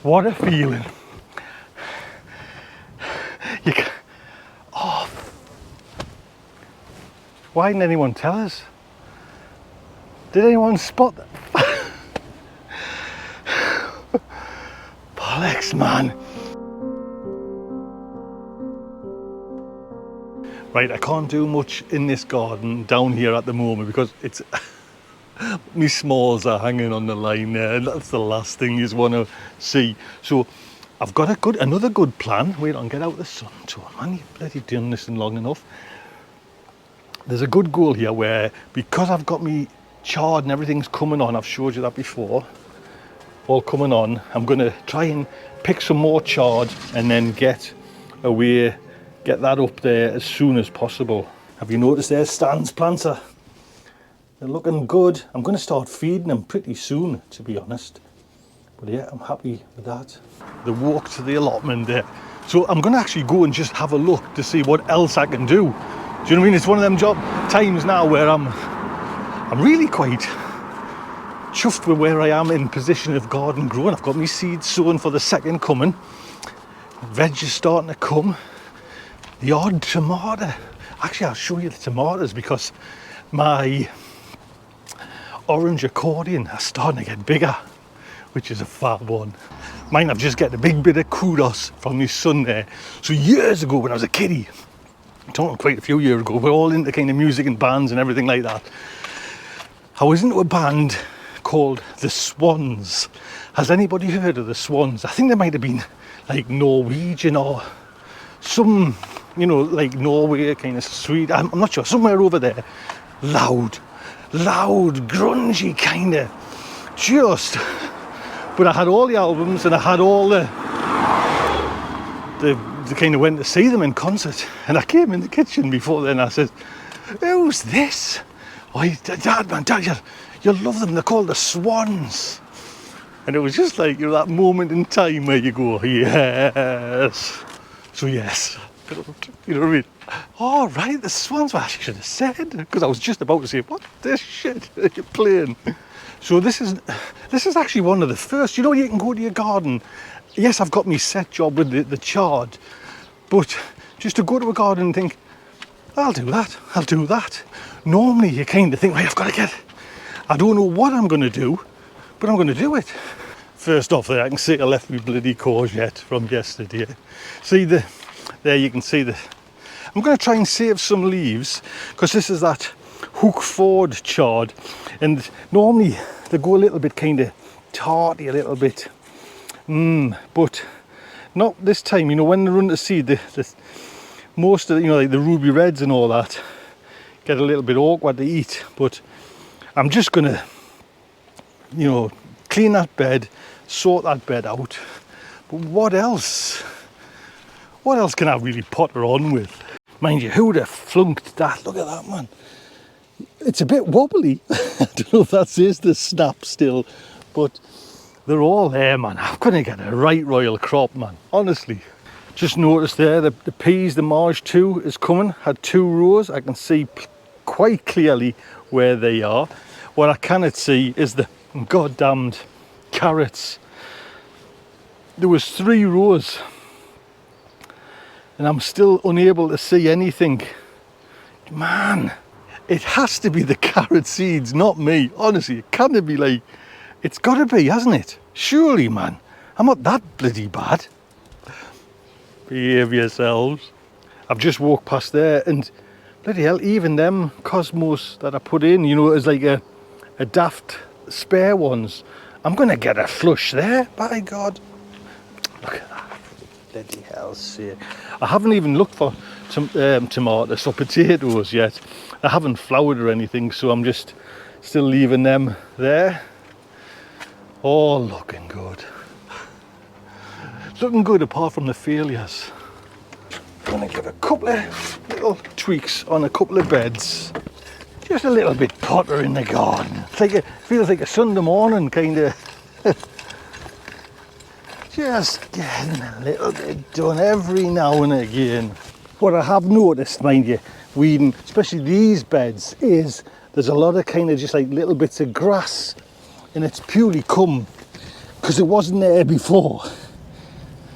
What a feeling. You can, oh, why didn't anyone tell us? Did anyone spot that? Bollocks, man. Right, I can't do much in this garden down here at the moment because it's my smalls are hanging on the line there, and that's the last thing you want to see. So I've got another good plan. Wait on, get out of the sun, Tom. Man, you've bloody done this long enough. There's a good goal here where, because I've got me chard and everything's coming on, I've showed you that before, all coming on, I'm going to try and pick some more chard and then get that up there as soon as possible. Have you noticed there's stands planter? They're looking good. I'm going to start feeding them pretty soon, to be honest. But yeah, I'm happy with that. The walk to the allotment there. So I'm going to actually go and just have a look to see what else I can do. Do you know what I mean? It's one of them times now where I'm really quite chuffed with where I am in position of garden growing. I've got my seeds sown for the second coming. Veg is starting to come. The odd tomato. Actually, I'll show you the tomatoes because my orange accordion are starting to get bigger, which is a fab one. Mine, I've just got a big bit of kudos from my son there. So years ago when I was a kiddie, I'm talking quite a few years ago, we're all into kind of music and bands and everything like that. I was into a band called the Swans. Has anybody heard of the Swans? I think they might have been like Norwegian or some, you know, like Norway, kind of sweet. I'm not sure, somewhere over there. Loud, grungy kind of, just. But I had all the albums and I had all the kind of went to see them in concert. And I came in the kitchen before then. I said, "Who's this? Oh, Dad, you'll love them. They're called the Swans." And it was just like, you know, that moment in time where you go, yes. So yes, you know what I mean? Oh right, the Swans. Well, I should have said, because I was just about to say, what this shit are you playing? So this is actually one of the first. You know, you can go to your garden. Yes, I've got me set job with the chard, but just to go to a garden and think, I'll do that. Normally you kind of think, well, I don't know what I'm going to do, but I'm going to do it. First off there, I can see I left me bloody courgette from yesterday. See there you can see I'm going to try and save some leaves, because this is that hook forward chard, and normally they go a little bit kind of tarty, a little bit, but not this time. You know, when they run to seed, most of the, you know, like the ruby reds and all that, get a little bit awkward to eat. But I'm just gonna, you know, clean that bed, sort that bed out. But what else can I really potter on with? Mind you, who would have flunked that? Look at that, man. It's a bit wobbly. I don't know if that is the snap still, but they're all there, man. I'm gonna get a right royal crop, man, honestly. Just noticed there the peas, the Marge 2 is coming. Had 2 rows. I can see quite clearly where they are. What I cannot see is the goddamned carrots. There was 3 rows and I'm still unable to see anything. Man, it has to be the carrot seeds, not me. Honestly, it can't be like, it's got to be, hasn't it? Surely, man. I'm not that bloody bad. Behave yourselves. I've just walked past there and bloody hell, even them cosmos that I put in, you know, as like a daft spare ones, I'm going to get a flush there, by God. Look at that. Bloody hell, sake. I haven't even looked for some tomatoes or potatoes yet. I haven't flowered or anything, so I'm just still leaving them there. All looking good. Looking good apart from the failures. I'm going to give a couple of little tweaks on a couple of beds. Just a little bit potter in the garden. It's like feels like a Sunday morning kind of. Just getting a little bit done every now and again. What I have noticed, mind you, weeding, especially these beds, is there's a lot of kind of just like little bits of grass, and it's purely come because it wasn't there before.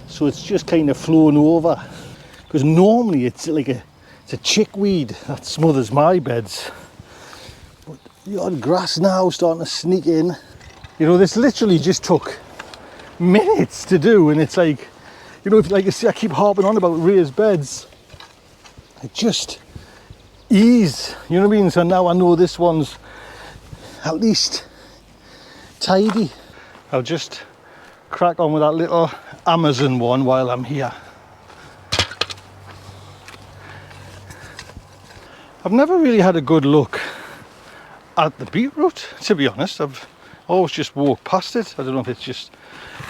So it's just kind of flown over. Because normally it's like it's a chickweed that smothers my beds. But the odd grass now starting to sneak in. You know, this literally just took minutes to do, and it's like, you know, like you see, I keep harping on about raised beds. It just ease, you know what I mean? So now I know this one's at least tidy. I'll just crack on with that little Amazon one while I'm here. I've never really had a good look at the beetroot, to be honest. I've always just walked past it. I don't know if it's just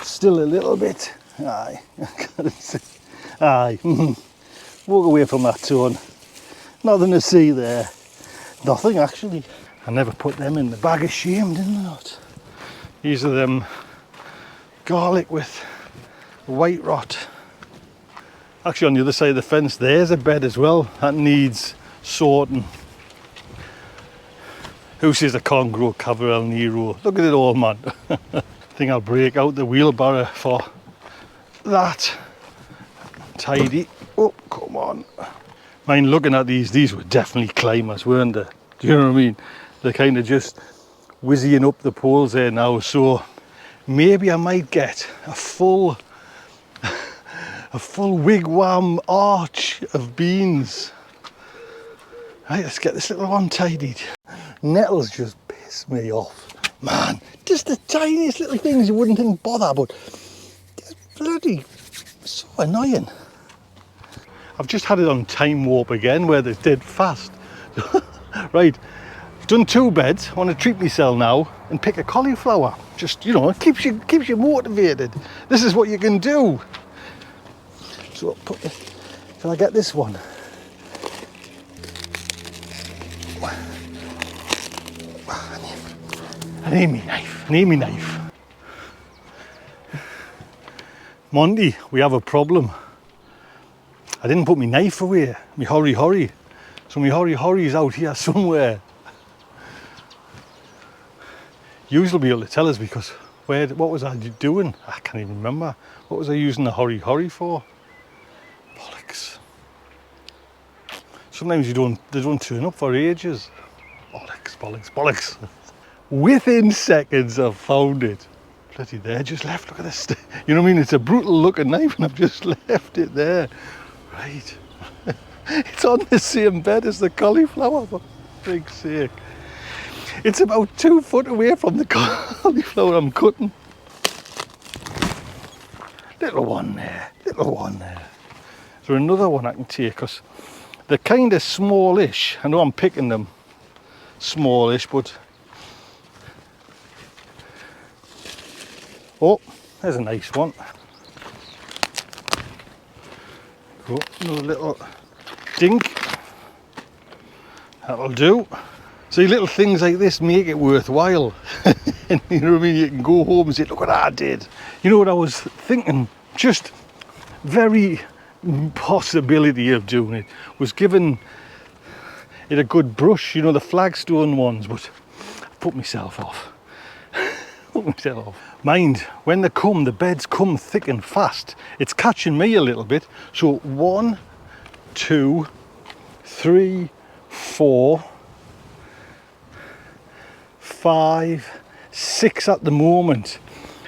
still a little bit. Aye, aye. Walk away from that tone. Nothing to see there. Nothing actually. I never put them in the bag of shame, didn't I? These are them garlic with white rot. Actually, on the other side of the fence, there's a bed as well that needs sorting. Who says I can't grow cover El Nero? Look at it all, man. I think I'll break out the wheelbarrow for that. Tidy. Oh, come on. Mind looking at these were definitely climbers, weren't they? Do you know what I mean? They're kind of just whizzing up the poles there now, so maybe I might get a full wigwam arch of beans. Right, let's get this little one tidied. Nettles just piss me off. Man, just the tiniest little things you wouldn't think bother, but they're bloody so annoying. I've just had it on time warp again, where they're dead fast. Right, done 2 beds. I want to treat myself now and pick a cauliflower. Just, you know, it keeps you motivated. This is what you can do. So can I get this one? I need me knife. Monty, we have a problem. I didn't put my knife away, me hurry. So my hurry is out here somewhere. You'll be able to tell us, because what was I doing? I can't even remember. What was I using the hurry for? Bollocks. Sometimes they don't turn up for ages. Bollocks. Within seconds I've found it. Bloody there, just left, look at this. You know what I mean? It's a brutal looking knife and I've just left it there. Right. It's on the same bed as the cauliflower, for freak's sake. It's about 2 foot away from the cauliflower I'm cutting. Little one there. Is there another one I can take? Because they're kind of smallish. I know I'm picking them smallish, but... Oh, there's a nice one. Oh, another little dink. That'll do. See, little things like this make it worthwhile. And you know what I mean? You can go home and say, look what I did. You know what I was thinking? Just very possibility of doing it was giving it a good brush, you know, the flagstone ones, but I put myself off. Mind, when they come, the beds come thick and fast. It's catching me a little bit. So 1, 2, 3, 4, 5, 6 at the moment.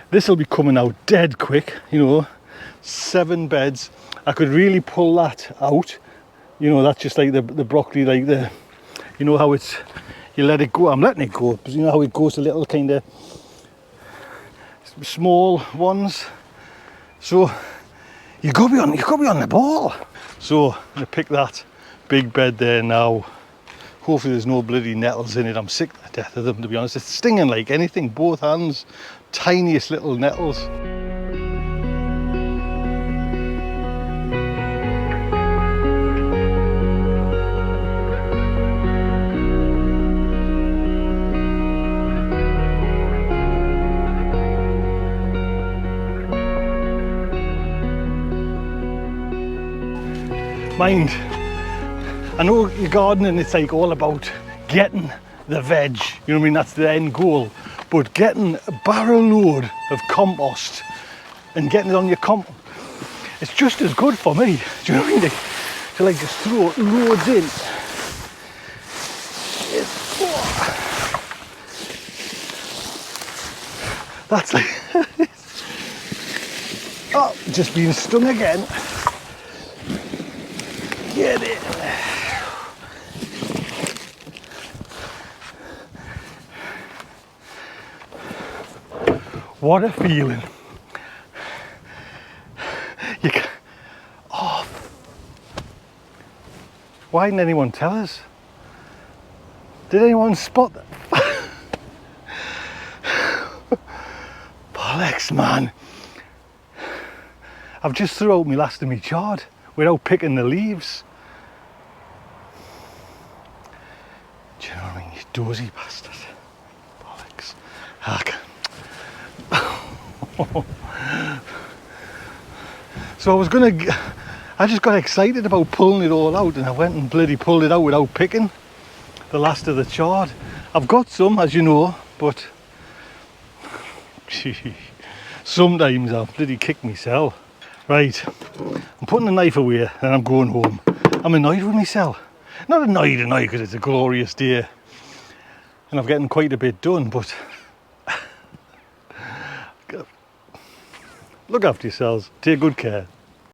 This will be coming out dead quick, you know. 7 beds. I could really pull that out. You know, that's just like the broccoli, like you know how it's, you let it go. I'm letting it go, because you know how it goes to little kind of small ones. So you got to be on the ball. So I'm gonna pick that big bed there now. Hopefully there's no bloody nettles in it. I'm sick to death of them, to be honest. It's stinging like anything, both hands. Tiniest little nettles. Mind, I know your gardening, it's like all about getting the veg, you know what I mean, that's the end goal, but getting a barrel load of compost and getting it on your it's just as good for me. Do you know what I mean? To like just throw loads in. That's like, oh, just being stung again. Get it. What a feeling. You can, oh, why didn't anyone tell us? Did anyone spot that? Bollocks, man. I've just threw out my last of my chard without picking the leaves. Do you know what I mean? You dozy bastard. Bollocks. So I just got excited about pulling it all out, and I went and bloody pulled it out without picking the last of the chard. I've got some, as you know, but sometimes I'll bloody kick myself. Right, I'm putting the knife away and I'm going home. I'm annoyed with myself. Not annoyed because it's a glorious day and I'm getting quite a bit done, but look after yourselves, take good care.